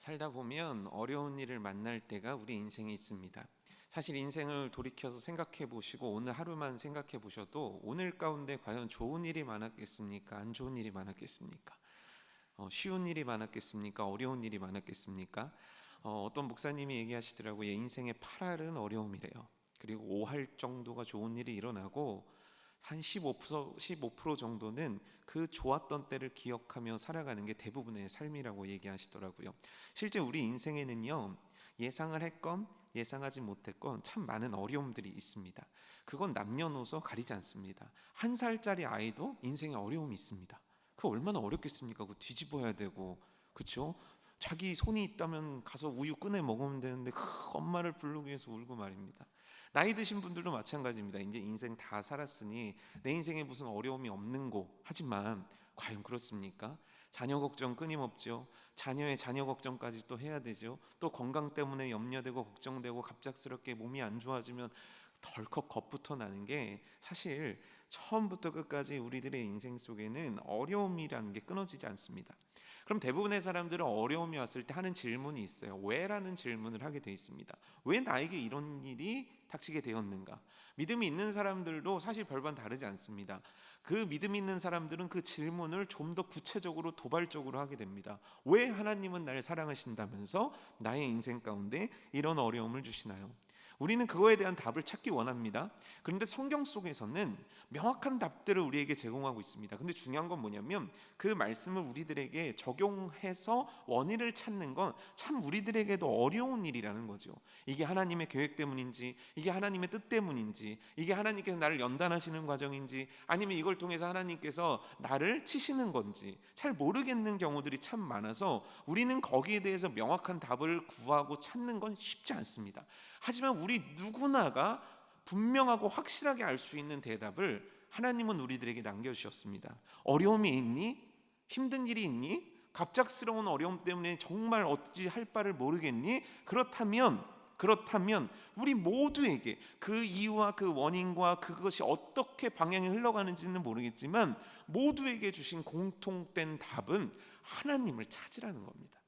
살다 보면 어려운 일을 만날 때가 우리 인생에 있습니다. 사실 인생을 돌이켜서 생각해 보시고 오늘 하루만 생각해 보셔도 오늘 가운데 과연 좋은 일이 많았겠습니까? 안 좋은 일이 많았겠습니까? 쉬운 일이 많았겠습니까? 어려운 일이 많았겠습니까? 어떤 목사님이 얘기하시더라고요. 인생의 8할은 어려움이래요. 그리고 5할 정도가 좋은 일이 일어나고 한 15% 정도는 그 좋았던 때를 기억하며 살아가는 게 대부분의 삶이라고 얘기하시더라고요. 실제 우리 인생에는요, 예상을 했건 예상하지 못했건 참 많은 어려움들이 있습니다. 그건 남녀노소 가리지 않습니다. 1살짜리 아이도 인생에 어려움이 있습니다. 그 얼마나 어렵겠습니까? 그 뒤집어야 되고, 그렇죠? 자기 손이 있다면 가서 우유 꺼내 먹으면 되는데 엄마를 부르기 위해서 울고 말입니다. 나이 드신 분들도 마찬가지입니다. 이제 인생 다 살았으니 내 인생에 무슨 어려움이 없는고 하지만 과연 그렇습니까? 자녀 걱정 끊임없죠. 자녀의 자녀 걱정까지 또 해야 되죠. 또 건강 때문에 염려되고 걱정되고 갑작스럽게 몸이 안 좋아지면 덜컥 겁부터 나는 게 사실 처음부터 끝까지 우리들의 인생 속에는 어려움이라는 게 끊어지지 않습니다. 그럼 대부분의 사람들은 어려움이 왔을 때 하는 질문이 있어요. 왜라는 질문을 하게 돼 있습니다. 왜 나에게 이런 일이 닥치게 되었는가? 믿음이 있는 사람들도 사실 별반 다르지 않습니다. 그 믿음 있는 사람들은 그 질문을 좀 더 구체적으로 도발적으로 하게 됩니다. 왜 하나님은 나를 사랑하신다면서 나의 인생 가운데 이런 어려움을 주시나요? 우리는 그거에 대한 답을 찾기 원합니다. 그런데 성경 속에서는 명확한 답들을 우리에게 제공하고 있습니다. 근데 중요한 건 뭐냐면 그 말씀을 우리들에게 적용해서 원인을 찾는 건 참 우리들에게도 어려운 일이라는 거죠. 이게 하나님의 계획 때문인지, 이게 하나님의 뜻 때문인지, 이게 하나님께서 나를 연단하시는 과정인지, 아니면 이걸 통해서 하나님께서 나를 치시는 건지 잘 모르겠는 경우들이 참 많아서 우리는 거기에 대해서 명확한 답을 구하고 찾는 건 쉽지 않습니다. 하지만 우리 누구나가 분명하고 확실하게 알 수 있는 대답을 하나님은 우리들에게 남겨주셨습니다. 어려움이 있니? 힘든 일이 있니? 갑작스러운 어려움 때문에 정말 어찌 할 바를 모르겠니? 그렇다면 우리 모두에게 그 이유와 그 원인과 그것이 어떻게 방향이 흘러가는지는 모르겠지만 모두에게 주신 공통된 답은 하나님을 찾으라는 겁니다.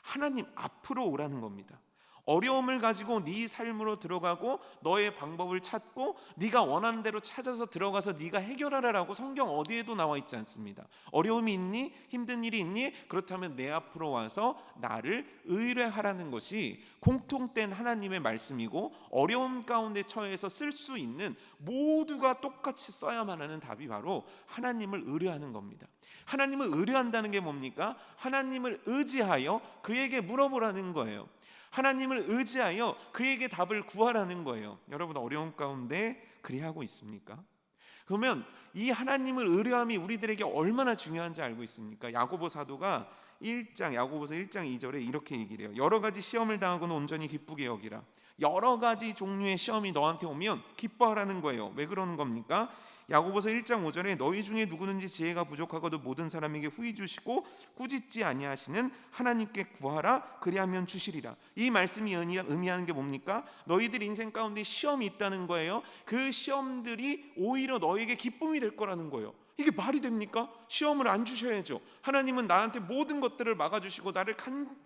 하나님 앞으로 오라는 겁니다. 어려움을 가지고 네 삶으로 들어가고 너의 방법을 찾고 네가 원하는 대로 찾아서 들어가서 네가 해결하라라고 성경 어디에도 나와 있지 않습니다. 어려움이 있니? 힘든 일이 있니? 그렇다면 내 앞으로 와서 나를 의뢰하라는 것이 공통된 하나님의 말씀이고 어려움 가운데 처해서 쓸 수 있는 모두가 똑같이 써야만 하는 답이 바로 하나님을 의뢰하는 겁니다. 하나님을 의뢰한다는 게 뭡니까? 하나님을 의지하여 그에게 물어보라는 거예요. 하나님을 의지하여 그에게 답을 구하라는 거예요. 여러분 어려움 가운데 그리하고 있습니까? 그러면 이 하나님을 의뢰함이 우리들에게 얼마나 중요한지 알고 있습니까? 야고보 사도가 야고보서 1장 2절에 이렇게 얘기를 해요. 여러 가지 시험을 당하고는 온전히 기쁘게 여기라. 여러 가지 종류의 시험이 너한테 오면 기뻐하라는 거예요. 왜 그러는 겁니까? 야고보서 1장 5절에 너희 중에 누구든지 지혜가 부족하고도 모든 사람에게 후히 주시고 꾸짖지 아니하시는 하나님께 구하라 그리하면 주시리라. 이 말씀이 의미하는 게 뭡니까? 너희들 인생 가운데 시험이 있다는 거예요. 그 시험들이 오히려 너에게 기쁨이 될 거라는 거예요. 이게 말이 됩니까? 시험을 안 주셔야죠. 하나님은 나한테 모든 것들을 막아주시고 나를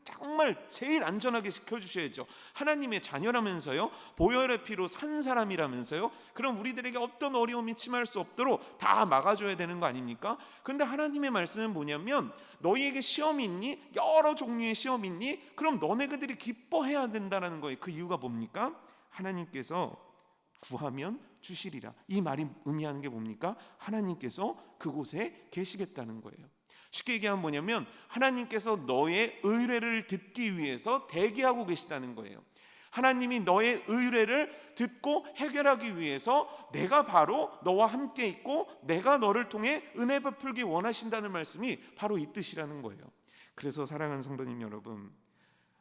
정말 제일 안전하게 지켜주셔야죠. 하나님의 자녀라면서요, 보혈의 피로 산 사람이라면서요. 그럼 우리들에게 어떤 어려움이 침할 수 없도록 다 막아줘야 되는 거 아닙니까? 그런데 하나님의 말씀은 뭐냐면 너희에게 시험이 있니? 여러 종류의 시험이 있니? 그럼 너네들이 기뻐해야 된다는 거예요. 그 이유가 뭡니까? 하나님께서 구하면 주시리라. 이 말이 의미하는 게 뭡니까? 하나님께서 그곳에 계시겠다는 거예요. 쉽게 얘기하면 뭐냐면 하나님께서 너의 의뢰를 듣기 위해서 대기하고 계시다는 거예요. 하나님이 너의 의뢰를 듣고 해결하기 위해서 내가 바로 너와 함께 있고 내가 너를 통해 은혜 베풀기 원하신다는 말씀이 바로 이 뜻이라는 거예요. 그래서 사랑하는 성도님 여러분,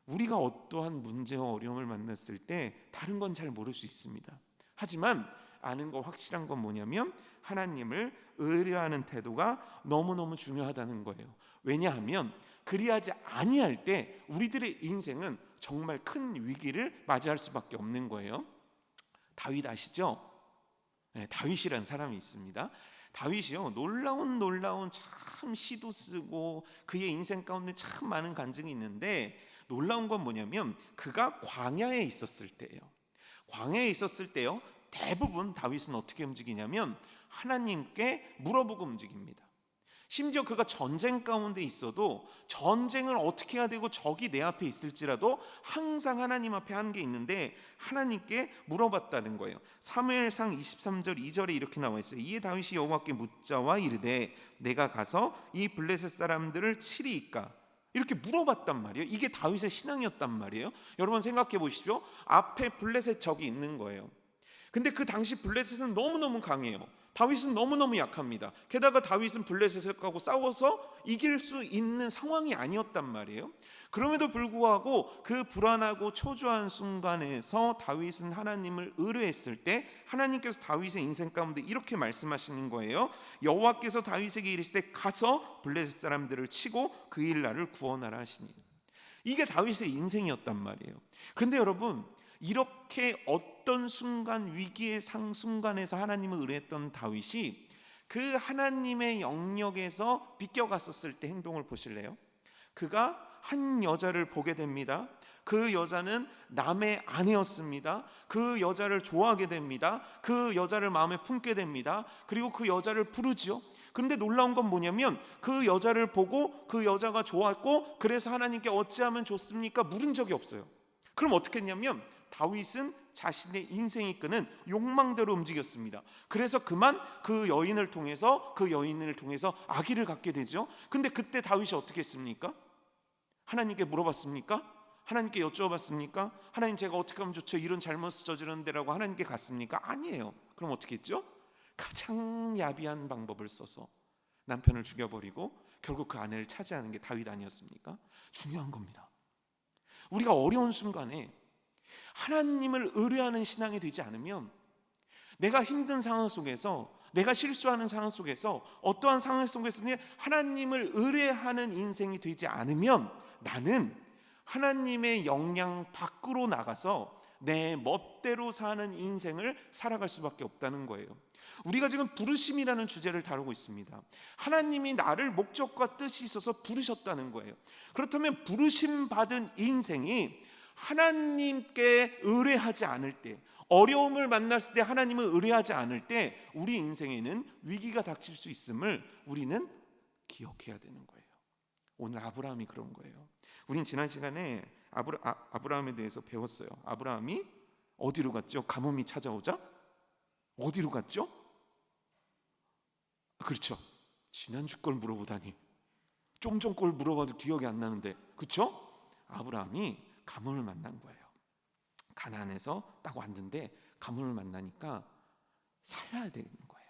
우리가 어떠한 문제와 어려움을 만났을 때 다른 건 잘 모를 수 있습니다. 하지만 아는 거 확실한 건 뭐냐면 하나님을 의뢰하는 태도가 너무너무 중요하다는 거예요. 왜냐하면 그리하지 아니할 때 우리들의 인생은 정말 큰 위기를 맞이할 수밖에 없는 거예요. 다윗 아시죠? 네, 다윗이라는 사람이 있습니다. 다윗이요, 놀라운 참 시도 쓰고 그의 인생 가운데 참 많은 간증이 있는데, 놀라운 건 뭐냐면 그가 광야에 있었을 때예요. 광야에 있었을 때요, 대부분 다윗은 어떻게 움직이냐면 하나님께 물어보고 움직입니다. 심지어 그가 전쟁 가운데 있어도 전쟁을 어떻게 해야 되고 적이 내 앞에 있을지라도 항상 하나님 앞에 한 게 있는데 하나님께 물어봤다는 거예요. 사무엘상 23절 2절에 이렇게 나와 있어요. 이에 다윗이 여호와께 묻자와 이르되 내가 가서 이 블레셋 사람들을 치리이까? 이렇게 물어봤단 말이에요. 이게 다윗의 신앙이었단 말이에요. 여러분 생각해 보십시오. 앞에 블레셋 적이 있는 거예요. 근데 그 당시 블레셋은 너무너무 강해요. 다윗은 너무너무 약합니다. 게다가 다윗은 블레셋하고 싸워서 이길 수 있는 상황이 아니었단 말이에요. 그럼에도 불구하고 그 불안하고 초조한 순간에서 다윗은 하나님을 의뢰했을 때 하나님께서 다윗의 인생 가운데 이렇게 말씀하시는 거예요. 여호와께서 다윗에게 이르시되 가서 블레셋 사람들을 치고 그 일 나를 구원하라 하시니. 이게 다윗의 인생이었단 말이에요. 그런데 여러분, 이렇게 어떤 순간, 위기의 순간에서 하나님을 의뢰했던 다윗이 그 하나님의 영역에서 비껴갔었을 때 행동을 보실래요? 그가 한 여자를 보게 됩니다. 그 여자는 남의 아내였습니다. 그 여자를 좋아하게 됩니다. 그 여자를 마음에 품게 됩니다. 그리고 그 여자를 부르지요. 그런데 놀라운 건 뭐냐면 그 여자를 보고 그 여자가 좋았고 그래서 하나님께 어찌하면 좋습니까? 물은 적이 없어요. 그럼 어떻게 했냐면 다윗은 자신의 인생이 이끄는 욕망대로 움직였습니다. 그래서 그만 그 여인을 통해서 아기를 갖게 되죠. 근데 그때 다윗이 어떻게 했습니까? 하나님께 물어봤습니까? 하나님께 여쭤봤습니까? 하나님, 제가 어떻게 하면 좋죠? 이런 잘못을 저지르는데라고 하나님께 갔습니까? 아니에요. 그럼 어떻게 했죠? 가장 야비한 방법을 써서 남편을 죽여버리고 결국 그 아내를 차지하는 게 다윗 아니었습니까? 중요한 겁니다. 우리가 어려운 순간에 하나님을 의뢰하는 신앙이 되지 않으면, 내가 힘든 상황 속에서, 내가 실수하는 상황 속에서, 어떠한 상황 속에서는 하나님을 의뢰하는 인생이 되지 않으면 나는 하나님의 영향 밖으로 나가서 내 멋대로 사는 인생을 살아갈 수밖에 없다는 거예요. 우리가 지금 부르심이라는 주제를 다루고 있습니다. 하나님이 나를 목적과 뜻이 있어서 부르셨다는 거예요. 그렇다면 부르심 받은 인생이 하나님께 의뢰하지 않을 때, 어려움을 만났을 때 하나님을 의뢰하지 않을 때 우리 인생에는 위기가 닥칠 수 있음을 우리는 기억해야 되는 거예요. 오늘 아브라함이 그런 거예요. 우린 지난 시간에 아브라함에 대해서 배웠어요. 아브라함이 어디로 갔죠? 가뭄이 찾아오자 어디로 갔죠? 그렇죠. 지난주 걸 물어보다니, 좀 전 걸 물어봐도 기억이 안 나는데, 그렇죠? 아브라함이 가뭄을 만난 거예요. 가나안에서 딱 왔는데 가뭄을 만나니까 살아야 되는 거예요.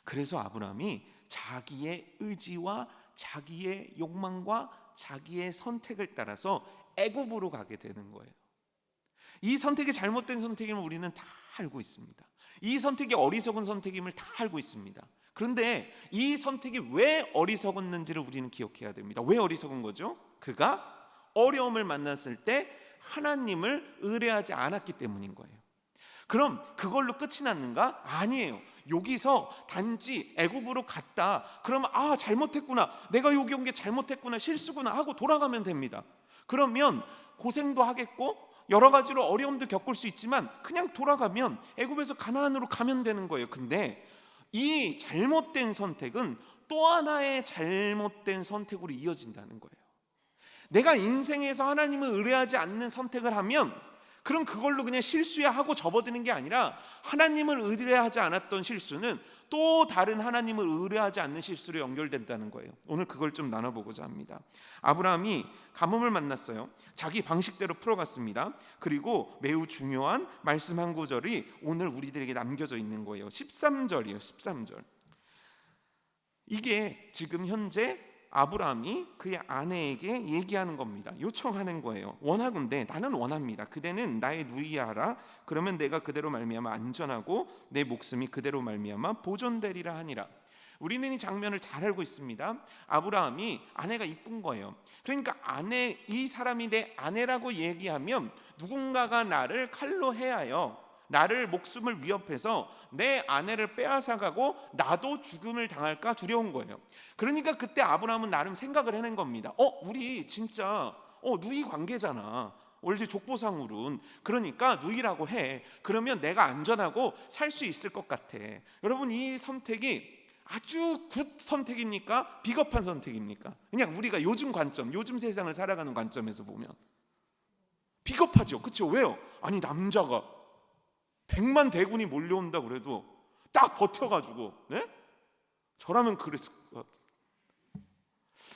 그래서 아브라함이 자기의 의지와 자기의 욕망과 자기의 선택을 따라서 애굽으로 가게 되는 거예요. 이 선택이 잘못된 선택임을 우리는 다 알고 있습니다. 이 선택이 어리석은 선택임을 다 알고 있습니다. 그런데 이 선택이 왜 어리석었는지를 우리는 기억해야 됩니다. 왜 어리석은 거죠? 그가 어려움을 만났을 때 하나님을 의뢰하지 않았기 때문인 거예요. 그럼 그걸로 끝이 났는가? 아니에요. 여기서 단지 애굽으로 갔다 그러면 잘못했구나, 내가 여기 온 게 잘못했구나, 실수구나 하고 돌아가면 됩니다. 그러면 고생도 하겠고 여러 가지로 어려움도 겪을 수 있지만 그냥 돌아가면 애굽에서 가나안으로 가면 되는 거예요. 근데 이 잘못된 선택은 또 하나의 잘못된 선택으로 이어진다는 거예요. 내가 인생에서 하나님을 의뢰하지 않는 선택을 하면 그럼 그걸로 그냥 실수야 하고 접어드는 게 아니라, 하나님을 의뢰하지 않았던 실수는 또 다른 하나님을 의뢰하지 않는 실수로 연결된다는 거예요. 오늘 그걸 좀 나눠보고자 합니다. 아브라함이 가뭄을 만났어요. 자기 방식대로 풀어갔습니다. 그리고 매우 중요한 말씀 한 구절이 오늘 우리들에게 남겨져 있는 거예요. 13절이에요. 13절. 이게 지금 현재 아브라함이 그의 아내에게 얘기하는 겁니다. 요청하는 거예요. 원하건대, 나는 원합니다. 그대는 나의 누이하라. 그러면 내가 그대로 말미암아 안전하고 내 목숨이 그대로 말미암아 보존되리라 하니라. 우리는 이 장면을 잘 알고 있습니다. 아브라함이 아내가 이쁜 거예요. 그러니까 이 사람이 내 아내라고 얘기하면 누군가가 나를 칼로 해하여 나를 목숨을 위협해서 내 아내를 빼앗아가고 나도 죽음을 당할까 두려운 거예요. 그러니까 그때 아브라함은 나름 생각을 해낸 겁니다. 우리 진짜 누이 관계잖아. 원래 족보상으로는. 그러니까 누이라고 해. 그러면 내가 안전하고 살 수 있을 것 같아. 여러분, 이 선택이 아주 굿 선택입니까? 비겁한 선택입니까? 그냥 우리가 요즘 관점, 요즘 세상을 살아가는 관점에서 보면 비겁하죠. 그렇죠? 왜요? 아니, 남자가 100만 대군이 몰려온다 그래도 딱 버텨가지고, 네? 저라면 그랬을 것 같아요.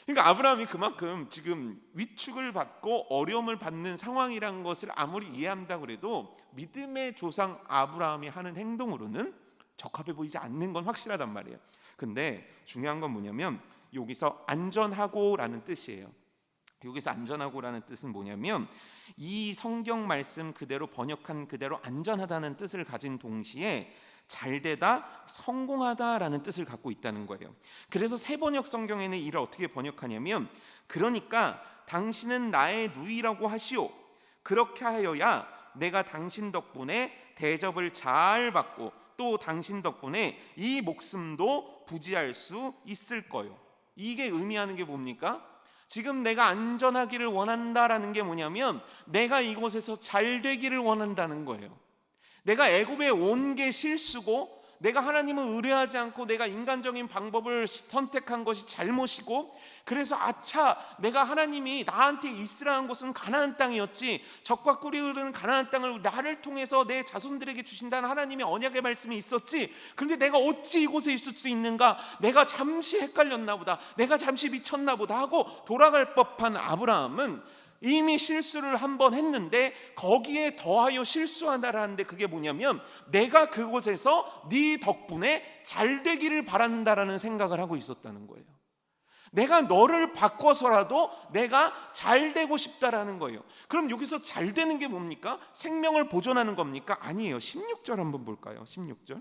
그러니까 아브라함이 그만큼 지금 위축을 받고 어려움을 받는 상황이란 것을 아무리 이해한다 그래도 믿음의 조상 아브라함이 하는 행동으로는 적합해 보이지 않는 건 확실하단 말이에요. 근데 중요한 건 뭐냐면 여기서 안전하고라는 뜻이에요. 여기서 안전하고라는 뜻은 뭐냐면 이 성경 말씀 그대로 번역한 그대로 안전하다는 뜻을 가진 동시에 잘되다, 성공하다라는 뜻을 갖고 있다는 거예요. 그래서 새 번역 성경에는 이를 어떻게 번역하냐면 그러니까 당신은 나의 누이라고 하시오. 그렇게 하여야 내가 당신 덕분에 대접을 잘 받고 또 당신 덕분에 이 목숨도 부지할 수 있을 거요. 이게 의미하는 게 뭡니까? 지금 내가 안전하기를 원한다라는 게 뭐냐면 내가 이곳에서 잘 되기를 원한다는 거예요. 내가 애굽에 온 게 실수고 내가 하나님을 의뢰하지 않고 내가 인간적인 방법을 선택한 것이 잘못이고 그래서 아차 내가 하나님이 나한테 있으라 한 곳은 가나안 땅이었지 적과 꿀이 흐르는 가나안 땅을 나를 통해서 내 자손들에게 주신다는 하나님의 언약의 말씀이 있었지. 그런데 내가 어찌 이곳에 있을 수 있는가? 내가 잠시 헷갈렸나 보다. 내가 잠시 미쳤나 보다 하고 돌아갈 법한 아브라함은 이미 실수를 한 번 했는데 거기에 더하여 실수한다라는데 그게 뭐냐면 내가 그곳에서 네 덕분에 잘 되기를 바란다라는 생각을 하고 있었다는 거예요. 내가 너를 바꿔서라도 내가 잘 되고 싶다라는 거예요. 그럼 여기서 잘 되는 게 뭡니까? 생명을 보존하는 겁니까? 아니에요. 16절 한번 볼까요? 16절.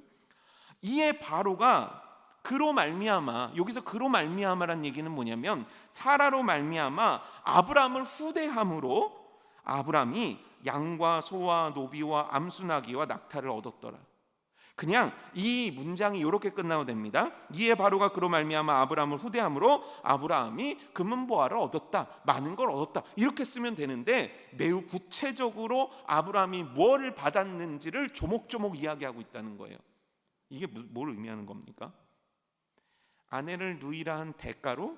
이에 바로가 그로 말미암아, 여기서 그로 말미암아란 얘기는 뭐냐면 사라로 말미암아 아브라함을 후대함으로 아브라함이 양과 소와 노비와 암수나기와 낙타를 얻었더라. 그냥 이 문장이 이렇게 끝나도 됩니다. 이에 바로가 그로 말미암아 아브라함을 후대함으로 아브라함이 금은보화를 얻었다, 많은 걸 얻었다, 이렇게 쓰면 되는데 매우 구체적으로 아브라함이 무엇을 받았는지를 조목조목 이야기하고 있다는 거예요. 이게 뭘 의미하는 겁니까? 아내를 누이라 한 대가로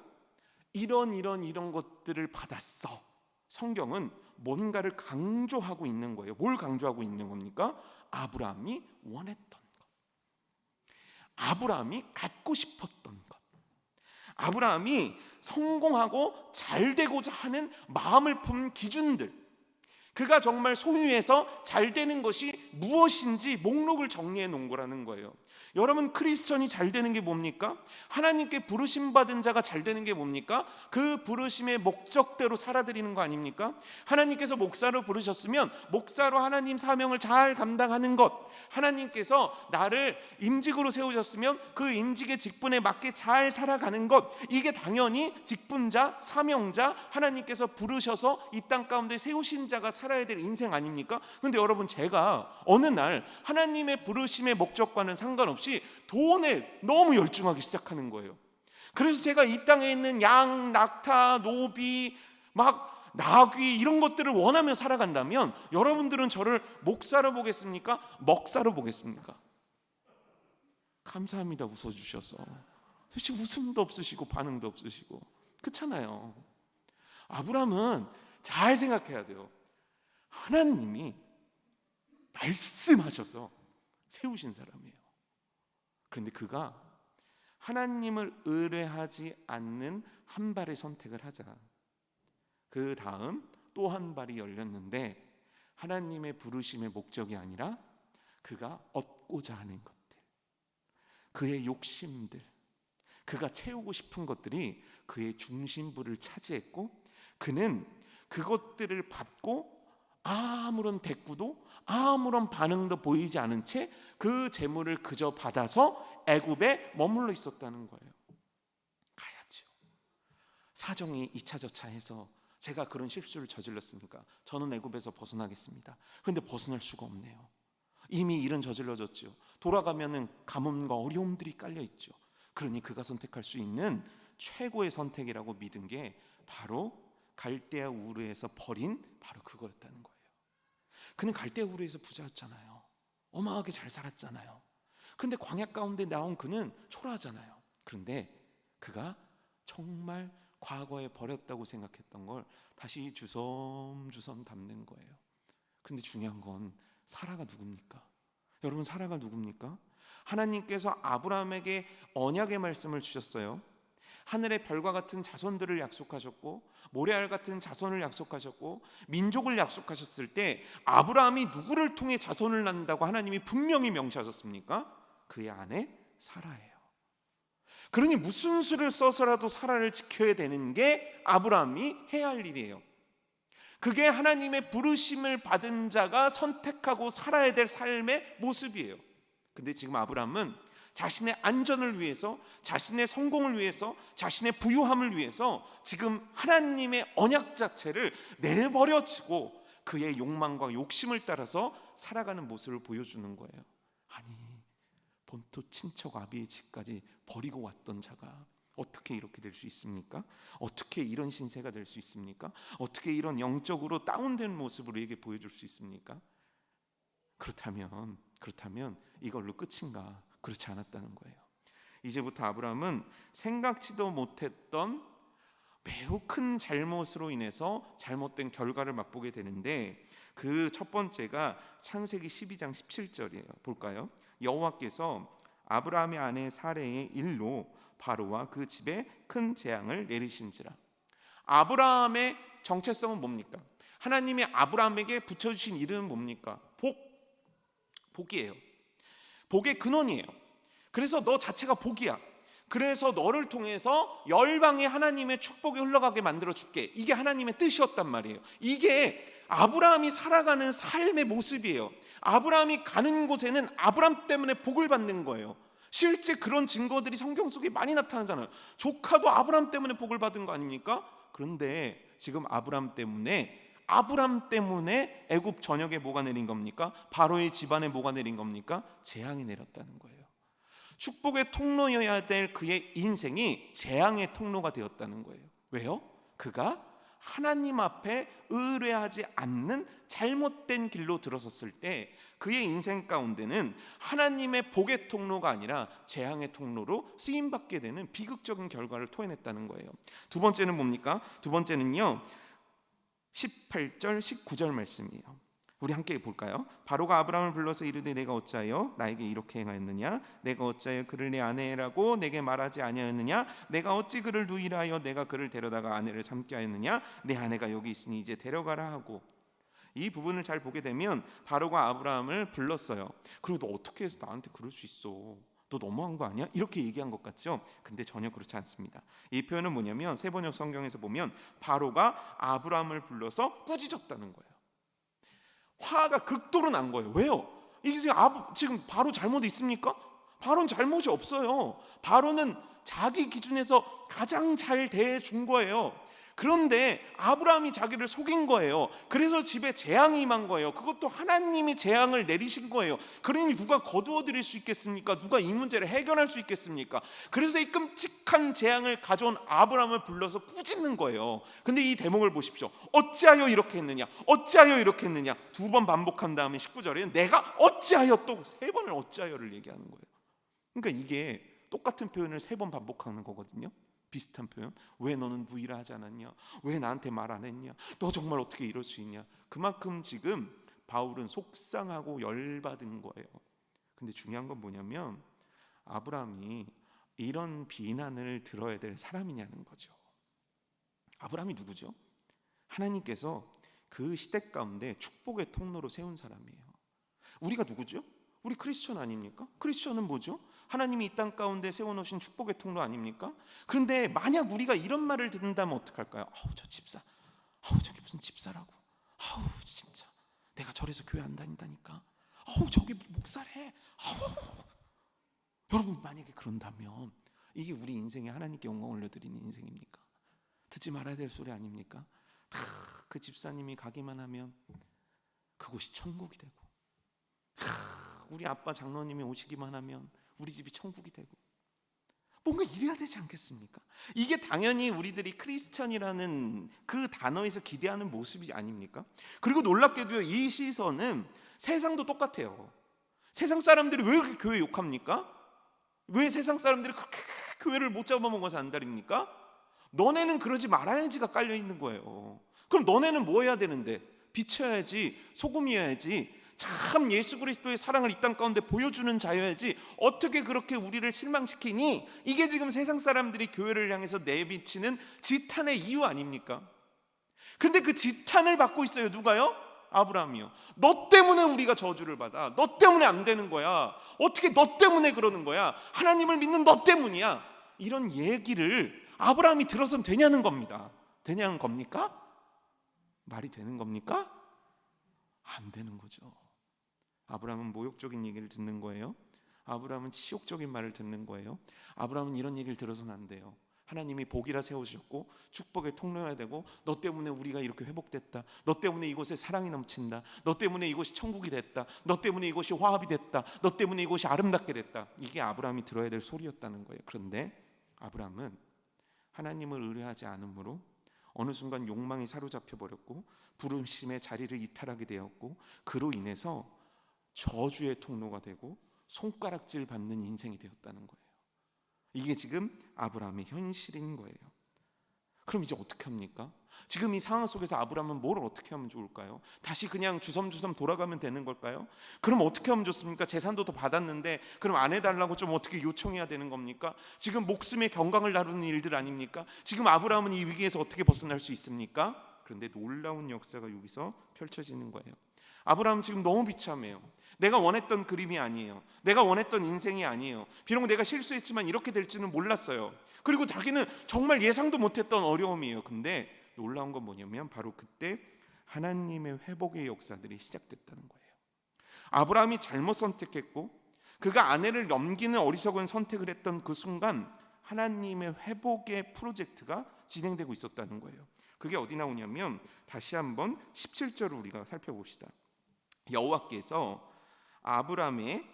이런 것들을 받았어. 성경은 뭔가를 강조하고 있는 거예요. 뭘 강조하고 있는 겁니까? 아브라함이 원했던 것, 아브라함이 갖고 싶었던 것, 아브라함이 성공하고 잘 되고자 하는 마음을 품은 기준들, 그가 정말 소유해서 잘 되는 것이 무엇인지 목록을 정리해 놓은 거라는 거예요. 여러분, 크리스천이 잘 되는 게 뭡니까? 하나님께 부르심 받은 자가 잘 되는 게 뭡니까? 그 부르심의 목적대로 살아드리는 거 아닙니까? 하나님께서 목사로 부르셨으면 목사로 하나님 사명을 잘 감당하는 것, 하나님께서 나를 임직으로 세우셨으면 그 임직의 직분에 맞게 잘 살아가는 것, 이게 당연히 직분자, 사명자, 하나님께서 부르셔서 이 땅 가운데 세우신 자가 살아야 될 인생 아닙니까? 그런데 여러분, 제가 어느 날 하나님의 부르심의 목적과는 상관없이 돈에 너무 열중하기 시작하는 거예요. 그래서 제가 이 땅에 있는 양, 낙타, 노비, 막 나귀 이런 것들을 원하며 살아간다면 여러분들은 저를 목사로 보겠습니까? 먹사로 보겠습니까? 감사합니다. 웃어주셔서. 도대체 웃음도 없으시고 반응도 없으시고 그렇잖아요. 아브라함은 잘 생각해야 돼요. 하나님이 말씀하셔서 세우신 사람이에요. 그런데 그가 하나님을 의뢰하지 않는 한 발의 선택을 하자. 그 다음 또 한 발이 열렸는데 하나님의 부르심의 목적이 아니라 그가 얻고자 하는 것들, 그의 욕심들, 그가 채우고 싶은 것들이 그의 중심부를 차지했고 그는 그것들을 받고 아무런 대꾸도 아무런 반응도 보이지 않은 채 그 재물을 그저 받아서 애굽에 머물러 있었다는 거예요. 가야죠. 사정이 이차저차해서 제가 그런 실수를 저질렀으니까 저는 애굽에서 벗어나겠습니다. 그런데 벗어날 수가 없네요. 이미 일은 저질러졌죠. 돌아가면은 가뭄과 어려움들이 깔려 있죠. 그러니 그가 선택할 수 있는 최고의 선택이라고 믿은 게 바로 갈대아 우르에서 버린 바로 그거였다는 거예요. 그는 갈대아 우르에서 부자였잖아요. 어마어마하게 잘 살았잖아요. 그런데 광야 가운데 나온 그는 초라하잖아요. 그런데 그가 정말 과거에 버렸다고 생각했던 걸 다시 주섬주섬 담는 거예요. 그런데 중요한 건 사라가 누굽니까? 여러분, 사라가 누굽니까? 하나님께서 아브라함에게 언약의 말씀을 주셨어요. 하늘의 별과 같은 자손들을 약속하셨고 모래알 같은 자손을 약속하셨고 민족을 약속하셨을 때 아브라함이 누구를 통해 자손을 낳는다고 하나님이 분명히 명시하셨습니까? 그의 아내 사라예요. 그러니 무슨 수를 써서라도 사라를 지켜야 되는 게 아브라함이 해야 할 일이에요. 그게 하나님의 부르심을 받은 자가 선택하고 살아야 될 삶의 모습이에요. 근데 지금 아브라함은 자신의 안전을 위해서, 자신의 성공을 위해서, 자신의 부유함을 위해서 지금 하나님의 언약 자체를 내버려치고 그의 욕망과 욕심을 따라서 살아가는 모습을 보여주는 거예요. 아니, 본토 친척 아비의 집까지 버리고 왔던 자가 어떻게 이렇게 될 수 있습니까? 어떻게 이런 신세가 될 수 있습니까? 어떻게 이런 영적으로 다운된 모습으로 이게 보여줄 수 있습니까? 그렇다면 이걸로 끝인가? 그렇지 않았다는 거예요. 이제부터 아브라함은 생각지도 못했던 매우 큰 잘못으로 인해서 잘못된 결과를 맛보게 되는데, 그 첫 번째가 창세기 12장 17절이에요. 볼까요? 여호와께서 아브라함의 아내 사레의 일로 바로와 그 집에 큰 재앙을 내리신지라. 아브라함의 정체성은 뭡니까? 하나님이 아브라함에게 붙여주신 이름은 뭡니까? 복이에요. 복의 근원이에요. 그래서 너 자체가 복이야. 그래서 너를 통해서 열방의 하나님의 축복이 흘러가게 만들어 줄게. 이게 하나님의 뜻이었단 말이에요. 이게 아브라함이 살아가는 삶의 모습이에요. 아브라함이 가는 곳에는 아브라함 때문에 복을 받는 거예요. 실제 그런 증거들이 성경 속에 많이 나타나잖아요. 조카도 아브라함 때문에 복을 받은 거 아닙니까? 그런데 지금 아브라함 때문에 애굽 전역에 뭐가 내린 겁니까? 바로의 집안에 뭐가 내린 겁니까? 재앙이 내렸다는 거예요. 축복의 통로여야 될 그의 인생이 재앙의 통로가 되었다는 거예요. 왜요? 그가 하나님 앞에 의뢰하지 않는 잘못된 길로 들어섰을 때 그의 인생 가운데는 하나님의 복의 통로가 아니라 재앙의 통로로 쓰임받게 되는 비극적인 결과를 토해냈다는 거예요. 두 번째는 뭡니까? 두 번째는요, 18절 19절 말씀이에요. 우리 함께 볼까요? 바로가 아브라함을 불러서 이르되 내가 어찌하여 나에게 이렇게 행하였느냐? 내가 어찌하여 그를 내 아내라고 내게 말하지 아니하였느냐? 내가 어찌 그를 누이라 내가 그를 데려다가 아내를 삼게 하였느냐? 내 아내가 여기 있으니 이제 데려가라 하고. 이 부분을 잘 보게 되면 바로가 아브라함을 불렀어요. 그리고 너 어떻게 해서 나한테 그럴 수 있어? 너 너무한 거 아니야? 이렇게 얘기한 것 같죠? 근데 전혀 그렇지 않습니다. 이 표현은 뭐냐면 세번역 성경에서 보면 바로가 아브라함을 불러서 꾸짖었다는 거예요. 화가 극도로 난 거예요. 왜요? 이게 지금 바로 잘못 있습니까? 바로는 잘못이 없어요. 바로는 자기 기준에서 가장 잘 대해준 거예요. 그런데 아브라함이 자기를 속인 거예요. 그래서 집에 재앙이 임한 거예요. 그것도 하나님이 재앙을 내리신 거예요. 그러니 누가 거두어 드릴 수 있겠습니까? 누가 이 문제를 해결할 수 있겠습니까? 그래서 이 끔찍한 재앙을 가져온 아브라함을 불러서 꾸짖는 거예요. 근데 이 대목을 보십시오. 어찌하여 이렇게 했느냐? 어찌하여 이렇게 했느냐? 두 번 반복한 다음에 19절에 내가 어찌하여, 또 세 번을 어찌하여를 얘기하는 거예요. 그러니까 이게 똑같은 표현을 세 번 반복하는 거거든요. 비슷한 표현. 왜 너는 누이라 하지 않았냐? 왜 나한테 말 안 했냐? 너 정말 어떻게 이럴 수 있냐? 그만큼 지금 바울은 속상하고 열받은 거예요. 근데 중요한 건 뭐냐면 아브라함이 이런 비난을 들어야 될 사람이냐는 거죠. 아브라함이 누구죠? 하나님께서 그 시대 가운데 축복의 통로로 세운 사람이에요. 우리가 누구죠? 우리 크리스천 아닙니까? 크리스천은 뭐죠? 하나님이 이 땅 가운데 세워놓으신 축복의 통로 아닙니까? 그런데 만약 우리가 이런 말을 듣는다면 어떡할까요? 저 집사, 저게 무슨 집사라고? 진짜 내가 절에서 교회 안 다닌다니까. 저게 목사래. 여러분, 만약에 그런다면 이게 우리 인생에 하나님께 영광 올려드리는 인생입니까? 듣지 말아야 될 소리 아닙니까? 다 그 집사님이 가기만 하면 그곳이 천국이 되고 우리 아빠 장로님이 오시기만 하면 우리 집이 천국이 되고 뭔가 이래야 되지 않겠습니까? 이게 당연히 우리들이 크리스천이라는 그 단어에서 기대하는 모습이 아닙니까? 그리고 놀랍게도요, 이 시선은 세상도 똑같아요. 세상 사람들이 왜 그렇게 교회 욕합니까? 왜 세상 사람들이 그렇게 교회를 못 잡아먹어서 안달입니까? 너네는 그러지 말아야지가 깔려 있는 거예요. 그럼 너네는 뭐 해야 되는데? 비춰야지, 소금이어야지, 참 예수 그리스도의 사랑을 이 땅 가운데 보여주는 자여야지 어떻게 그렇게 우리를 실망시키니? 이게 지금 세상 사람들이 교회를 향해서 내비치는 지탄의 이유 아닙니까? 근데 그 지탄을 받고 있어요. 누가요? 아브라함이요. 너 때문에 우리가 저주를 받아. 너 때문에 안 되는 거야. 어떻게 너 때문에 그러는 거야? 하나님을 믿는 너 때문이야. 이런 얘기를 아브라함이 들어선 되냐는 겁니다. 되냐는 겁니까? 말이 되는 겁니까? 안 되는 거죠. 아브라함은 모욕적인 얘기를 듣는 거예요. 아브라함은 치욕적인 말을 듣는 거예요. 아브라함은 이런 얘기를 들어서는 안 돼요. 하나님이 복이라 세우셨고 축복의 통로여야 되고, 너 때문에 우리가 이렇게 회복됐다, 너 때문에 이곳에 사랑이 넘친다, 너 때문에 이곳이 천국이 됐다, 너 때문에 이곳이 화합이 됐다, 너 때문에 이곳이 아름답게 됐다. 이게 아브라함이 들어야 될 소리였다는 거예요. 그런데 아브라함은 하나님을 의뢰하지 않으므로 어느 순간 욕망이 사로잡혀 버렸고 부르심의 자리를 이탈하게 되었고, 그로 인해서 저주의 통로가 되고 손가락질 받는 인생이 되었다는 거예요. 이게 지금 아브라함의 현실인 거예요. 그럼 이제 어떻게 합니까? 지금 이 상황 속에서 아브라함은 뭘 어떻게 하면 좋을까요? 다시 그냥 주섬주섬 돌아가면 되는 걸까요? 그럼 어떻게 하면 좋습니까? 재산도 더 받았는데 그럼 안 해달라고 좀 어떻게 요청해야 되는 겁니까? 지금 목숨의 경강을 다루는 일들 아닙니까? 지금 아브라함은 이 위기에서 어떻게 벗어날 수 있습니까? 그런데 놀라운 역사가 여기서 펼쳐지는 거예요. 아브라함 지금 너무 비참해요. 내가 원했던 그림이 아니에요. 내가 원했던 인생이 아니에요. 비록 내가 실수했지만 이렇게 될지는 몰랐어요. 그리고 자기는 정말 예상도 못했던 어려움이에요. 근데 놀라운 건 뭐냐면 바로 그때 하나님의 회복의 역사들이 시작됐다는 거예요. 아브라함이 잘못 선택했고 그가 아내를 넘기는 어리석은 선택을 했던 그 순간 하나님의 회복의 프로젝트가 진행되고 있었다는 거예요. 그게 어디 나오냐면 다시 한번 17절을 우리가 살펴봅시다. 여호와께서 아브라함의,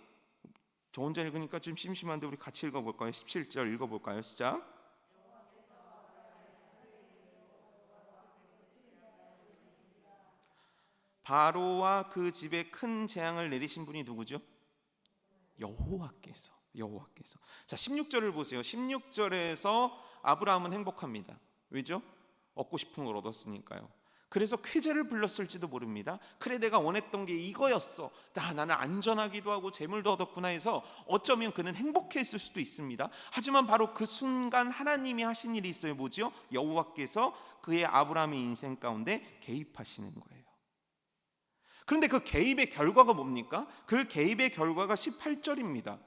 저 혼자 읽으니까 좀 심심한데 우리 같이 읽어볼까요? 17절 읽어볼까요? 시작. 바로와 그 집에 큰 재앙을 내리신 분이 누구죠? 여호와께서. 자, 16절을 보세요. 16절에서 아브라함은 행복합니다. 왜죠? 얻고 싶은 걸 얻었으니까요. 그래서 쾌재를 불렀을지도 모릅니다. 그래, 내가 원했던 게 이거였어. 나는 안전하기도 하고 재물도 얻었구나 해서 어쩌면 그는 행복했을 수도 있습니다. 하지만 바로 그 순간 하나님이 하신 일이 있어요. 뭐죠? 여호와께서 그의 아브라함의 인생 가운데 개입하시는 거예요. 그런데 그 개입의 결과가 뭡니까? 그 개입의 결과가 18절입니다.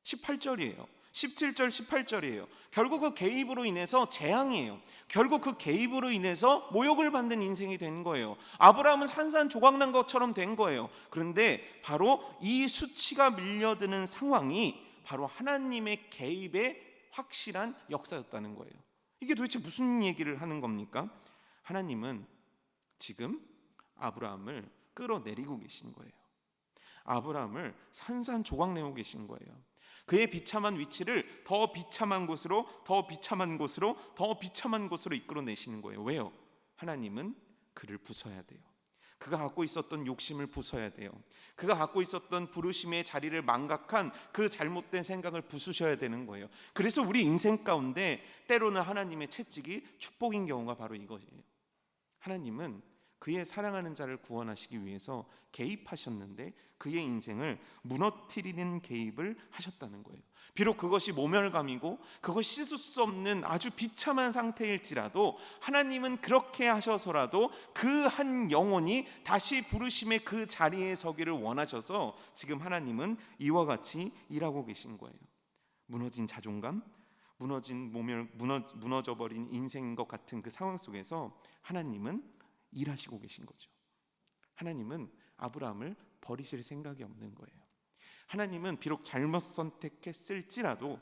18절이에요. 17절, 18절이에요. 결국 그 개입으로 인해서 재앙이에요. 결국 그 개입으로 인해서 모욕을 받는 인생이 된 거예요. 아브라함은 산산조각난 것처럼 된 거예요. 그런데 바로 이 수치가 밀려드는 상황이 바로 하나님의 개입의 확실한 역사였다는 거예요. 이게 도대체 무슨 얘기를 하는 겁니까? 하나님은 지금 아브라함을 끌어내리고 계신 거예요. 아브라함을 산산조각내고 계신 거예요. 그의 비참한 위치를 더 비참한 곳으로, 더 비참한 곳으로, 더 비참한 곳으로 이끌어내시는 거예요. 왜요? 하나님은 그를 부숴야 돼요. 그가 갖고 있었던 욕심을 부숴야 돼요. 그가 갖고 있었던 부르심의 자리를 망각한 그 잘못된 생각을 부수셔야 되는 거예요. 그래서 우리 인생 가운데 때로는 하나님의 채찍이 축복인 경우가 바로 이것이에요. 하나님은 그의 사랑하는 자를 구원하시기 위해서 개입하셨는데 그의 인생을 무너뜨리는 개입을 하셨다는 거예요. 비록 그것이 모멸감이고 그것이 씻을 수 없는 아주 비참한 상태일지라도 하나님은 그렇게 하셔서라도 그 한 영혼이 다시 부르심의 그 자리에 서기를 원하셔서 지금 하나님은 이와 같이 일하고 계신 거예요. 무너진 자존감, 무너진 모멸, 무너져버린 인생인 것 같은 그 상황 속에서 하나님은 일하시고 계신 거죠. 하나님은 아브라함을 버리실 생각이 없는 거예요. 하나님은 비록 잘못 선택했을지라도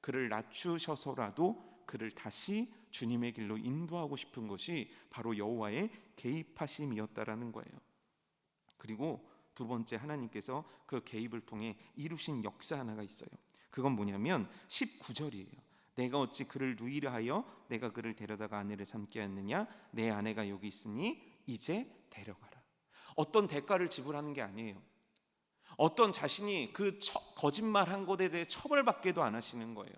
그를 낮추셔서라도 그를 다시 주님의 길로 인도하고 싶은 것이 바로 여호와의 개입하심이었다라는 거예요. 그리고 두 번째 하나님께서 그 개입을 통해 이루신 역사 하나가 있어요. 그건 뭐냐면 19절이에요. 내가 어찌 그를 누이려 하여 내가 그를 데려다가 아내를 삼게 하느냐. 내 아내가 여기 있으니 이제 데려가라. 어떤 대가를 지불하는 게 아니에요. 어떤 자신이 그 거짓말한 것에 대해 처벌받게도 안 하시는 거예요.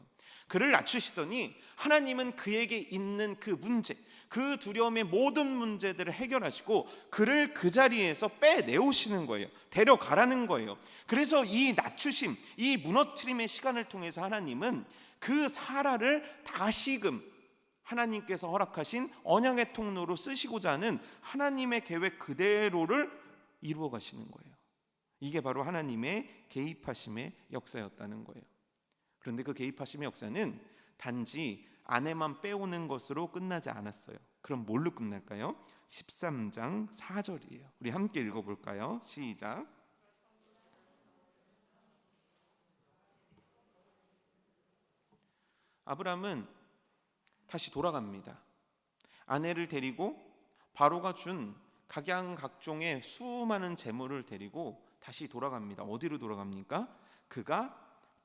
그를 낮추시더니 하나님은 그에게 있는 그 문제, 그 두려움의 모든 문제들을 해결하시고 그를 그 자리에서 빼내오시는 거예요. 데려가라는 거예요. 그래서 이 낮추심, 이 무너뜨림의 시간을 통해서 하나님은 그 사라를 다시금 하나님께서 허락하신 언약의 통로로 쓰시고자 하는 하나님의 계획 그대로를 이루어 가시는 거예요. 이게 바로 하나님의 개입하심의 역사였다는 거예요. 그런데 그 개입하심의 역사는 단지 아내만 빼오는 것으로 끝나지 않았어요. 그럼 뭘로 끝날까요? 13장 4절이에요. 우리 함께 읽어볼까요? 시작. 아브람은 다시 돌아갑니다. 아내를 데리고 바로가 준 각양각종의 수많은 재물을 데리고 다시 돌아갑니다. 어디로 돌아갑니까? 그가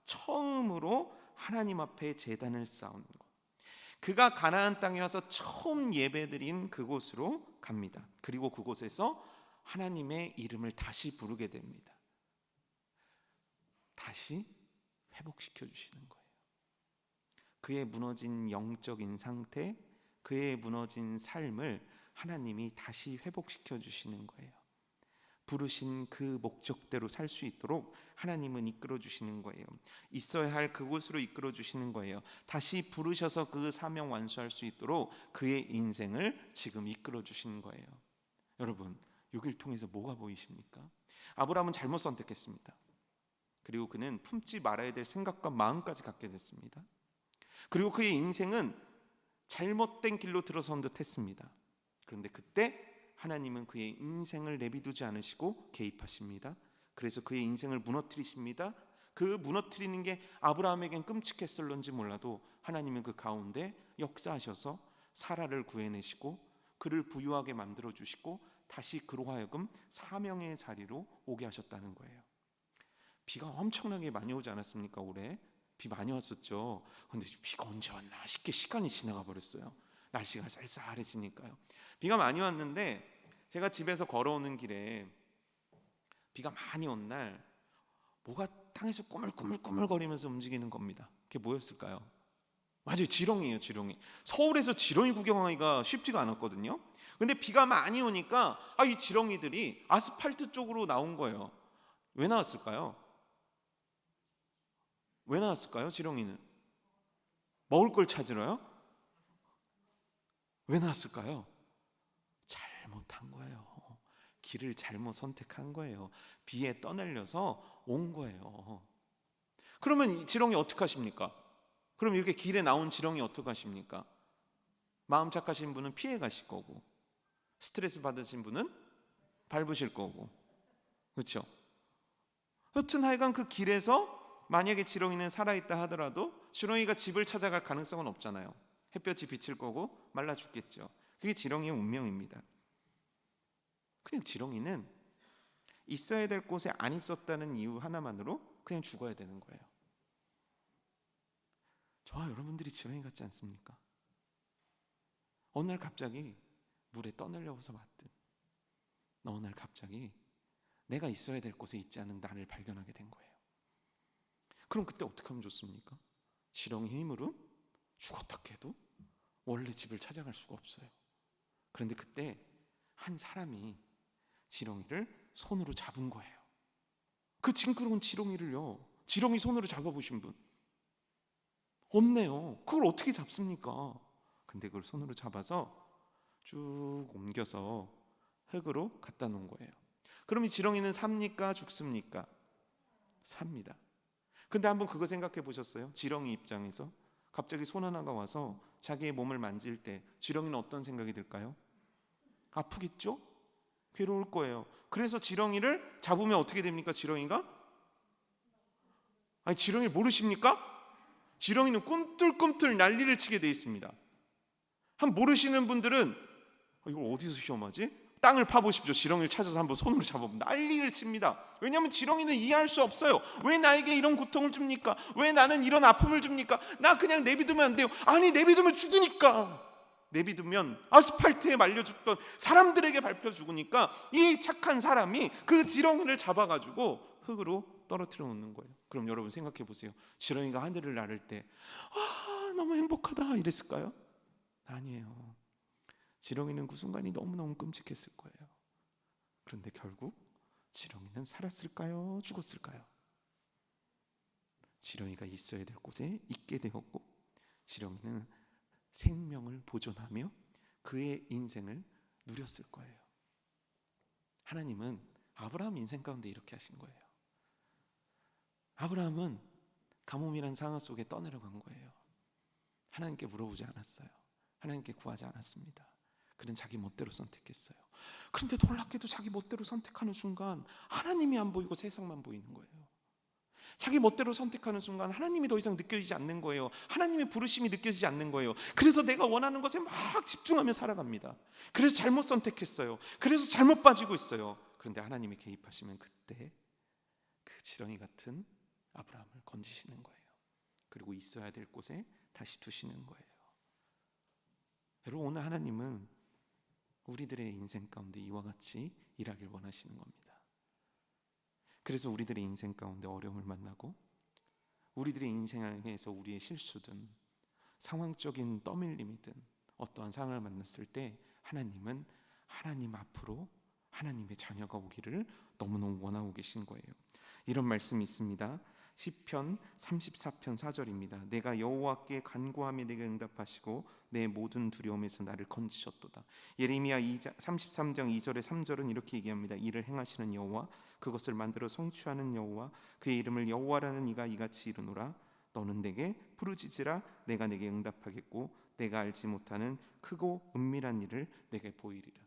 처음으로 하나님 앞에 제단을 쌓은 것, 그가 가나안 땅에 와서 처음 예배드린 그곳으로 갑니다. 그리고 그곳에서 하나님의 이름을 다시 부르게 됩니다. 다시 회복시켜 주시는 거예요. 그의 무너진 영적인 상태, 그의 무너진 삶을 하나님이 다시 회복시켜 주시는 거예요. 부르신 그 목적대로 살 수 있도록 하나님은 이끌어 주시는 거예요. 있어야 할 그곳으로 이끌어 주시는 거예요. 다시 부르셔서 그 사명 완수할 수 있도록 그의 인생을 지금 이끌어 주시는 거예요. 여러분, 여기를 통해서 뭐가 보이십니까? 아브라함은 잘못 선택했습니다. 그리고 그는 품지 말아야 될 생각과 마음까지 갖게 됐습니다. 그리고 그의 인생은 잘못된 길로 들어선 듯 했습니다. 그런데 그때 하나님은 그의 인생을 내비두지 않으시고 개입하십니다. 그래서 그의 인생을 무너뜨리십니다. 그 무너뜨리는 게 아브라함에겐 끔찍했을런지 몰라도 하나님은 그 가운데 역사하셔서 사라를 구해내시고 그를 부유하게 만들어 주시고 다시 그로 하여금 사명의 자리로 오게 하셨다는 거예요. 비가 엄청나게 많이 오지 않았습니까? 올해 비 많이 왔었죠. 그런데 비가 언제 왔나 싶게 시간이 지나가 버렸어요. 날씨가 쌀쌀해지니까요. 비가 많이 왔는데 제가 집에서 걸어오는 길에 비가 많이 온 날 뭐가 땅에서 꾸물꾸물거리면서 움직이는 겁니다. 그게 뭐였을까요? 맞아요, 지렁이에요. 지렁이. 서울에서 지렁이 구경하기가 쉽지가 않았거든요. 근데 비가 많이 오니까 이 지렁이들이 아스팔트 쪽으로 나온 거예요. 왜 나왔을까요? 왜 나왔을까요? 지렁이는 먹을 걸 찾으러요? 왜 나왔을까요? 잘못한 거예요. 길을 잘못 선택한 거예요. 비에 떠날려서 온 거예요. 그러면 이 지렁이 어떻게 하십니까? 그럼 이렇게 길에 나온 지렁이 어떻게 하십니까? 마음 착하신 분은 피해 가실 거고, 스트레스 받으신 분은 밟으실 거고, 그렇죠? 여튼 하여간 그 길에서 만약에 지렁이는 살아있다 하더라도 지렁이가 집을 찾아갈 가능성은 없잖아요. 햇볕이 비칠 거고 말라 죽겠죠. 그게 지렁이의 운명입니다. 그냥 지렁이는 있어야 될 곳에 안 있었다는 이유 하나만으로 그냥 죽어야 되는 거예요. 저와 여러분들이 지렁이 같지 않습니까? 어느 날 갑자기 물에 떠내려서 왔든 어느 날 갑자기 내가 있어야 될 곳에 있지 않은 나를 발견하게 된 거예요. 그럼 그때 어떻게 하면 좋습니까? 지렁이 힘으로 죽었다 해도 원래 집을 찾아갈 수가 없어요. 그런데 그때 한 사람이 지렁이를 손으로 잡은 거예요. 그 징그러운 지렁이를요, 지렁이 손으로 잡아보신 분 없네요. 그걸 어떻게 잡습니까? 근데 그걸 손으로 잡아서 쭉 옮겨서 흙으로 갖다 놓은 거예요. 그럼 이 지렁이는 삽니까? 죽습니까? 삽니다. 근데 한번 그거 생각해 보셨어요? 지렁이 입장에서 갑자기 손 하나가 와서 자기의 몸을 만질 때 지렁이는 어떤 생각이 들까요? 아프겠죠? 괴로울 거예요. 그래서 지렁이를 잡으면 어떻게 됩니까? 지렁이가? 아니, 지렁이를 모르십니까? 지렁이는 꿈틀꿈틀 난리를 치게 돼 있습니다. 한 모르시는 분들은 이걸 어디서 시험하지? 땅을 파보십시오. 지렁이를 찾아서 한번 손으로 잡아보면 난리를 칩니다. 왜냐하면 지렁이는 이해할 수 없어요. 왜 나에게 이런 고통을 줍니까? 왜 나는 이런 아픔을 줍니까? 나 그냥 내비두면 안 돼요. 아니, 내비두면 죽으니까. 내비두면 아스팔트에 말려 죽던 사람들에게 밟혀 죽으니까 이 착한 사람이 그 지렁이를 잡아가지고 흙으로 떨어뜨려 놓는 거예요. 그럼 여러분 생각해 보세요. 지렁이가 하늘을 나를 때 너무 행복하다 이랬을까요? 아니에요. 지렁이는 그 순간이 너무너무 끔찍했을 거예요. 그런데 결국 지렁이는 살았을까요? 죽었을까요? 지렁이가 있어야 될 곳에 있게 되었고, 지렁이는 생명을 보존하며 그의 인생을 누렸을 거예요. 하나님은 아브라함 인생 가운데 이렇게 하신 거예요. 아브라함은 가뭄이란 상황 속에 떠내려간 거예요. 하나님께 물어보지 않았어요. 하나님께 구하지 않았습니다. 그는 자기 멋대로 선택했어요. 그런데 놀랍게도 자기 멋대로 선택하는 순간 하나님이 안 보이고 세상만 보이는 거예요. 자기 멋대로 선택하는 순간 하나님이 더 이상 느껴지지 않는 거예요. 하나님의 부르심이 느껴지지 않는 거예요. 그래서 내가 원하는 것에 막 집중하며 살아갑니다. 그래서 잘못 선택했어요. 그래서 잘못 빠지고 있어요. 그런데 하나님이 개입하시면 그때 그 지렁이 같은 아브라함을 건지시는 거예요. 그리고 있어야 될 곳에 다시 두시는 거예요. 여러분, 오늘 하나님은 우리들의 인생 가운데 이와 같이 일하길 원하시는 겁니다. 그래서 우리들의 인생 가운데 어려움을 만나고 우리들의 인생에서 우리의 실수든 상황적인 떠밀림이든 어떠한 상황을 만났을 때 하나님은 하나님 앞으로 하나님의 자녀가 오기를 너무너무 원하고 계신 거예요. 이런 말씀이 있습니다. 시편 34편 4절입니다. 내가 여호와께 간구하며 내게 응답하시고 내 모든 두려움에서 나를 건지셨도다. 예레미야 33장 2절의 3절은 이렇게 얘기합니다. 이를 행하시는 여호와, 그것을 만들어 성취하는 여호와, 그의 이름을 여호와라는 이가 이같이 이르노라. 너는 내게 부르짖으라. 내가 내게 응답하겠고 내가 알지 못하는 크고 은밀한 일을 내게 보이리라.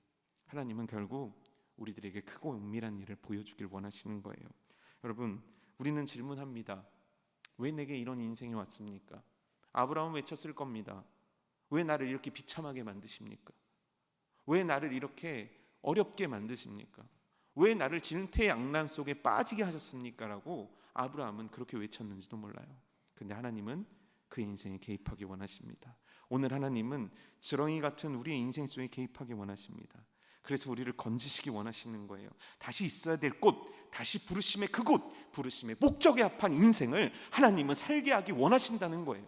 하나님은 결국 우리들에게 크고 은밀한 일을 보여주길 원하시는 거예요. 여러분, 우리는 질문합니다. 왜 내게 이런 인생이 왔습니까? 아브라함은 외쳤을 겁니다. 왜 나를 이렇게 비참하게 만드십니까? 왜 나를 이렇게 어렵게 만드십니까? 왜 나를 진퇴양난 속에 빠지게 하셨습니까? 라고 아브라함은 그렇게 외쳤는지도 몰라요. 그런데 하나님은 그 인생에 개입하기 원하십니다. 오늘 하나님은 지렁이 같은 우리의 인생 속에 개입하기 원하십니다. 그래서 우리를 건지시기 원하시는 거예요. 다시 있어야 될 곳, 다시 부르심의 그곳, 부르심의 목적에 합한 인생을 하나님은 살게 하기 원하신다는 거예요.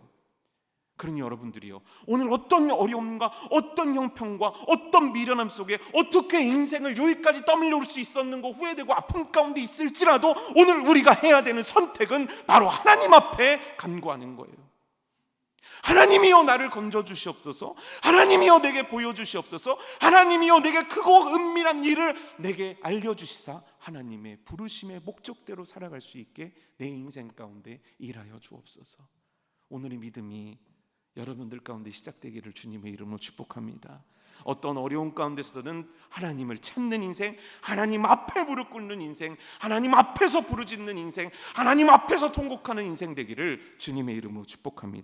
그러니 여러분들이요, 오늘 어떤 어려움과 어떤 형편과 어떤 미련함 속에 어떻게 인생을 여기까지 떠밀려 올 수 있었는가 후회되고 아픔 가운데 있을지라도 오늘 우리가 해야 되는 선택은 바로 하나님 앞에 간구하는 거예요. 하나님이여 나를 건져주시옵소서. 하나님이여 내게 보여주시옵소서. 하나님이여 내게 크고 은밀한 일을 내게 알려주시사 하나님의 부르심의 목적대로 살아갈 수 있게 내 인생 가운데 일하여 주옵소서. 오늘의 믿음이 여러분들 가운데 시작되기를 주님의 이름으로 축복합니다. 어떤 어려움 가운데서든 하나님을 찾는 인생, 하나님 앞에 무릎 꿇는 인생, 하나님 앞에서 부르짖는 인생, 하나님 앞에서 통곡하는 인생 되기를 주님의 이름으로 축복합니다.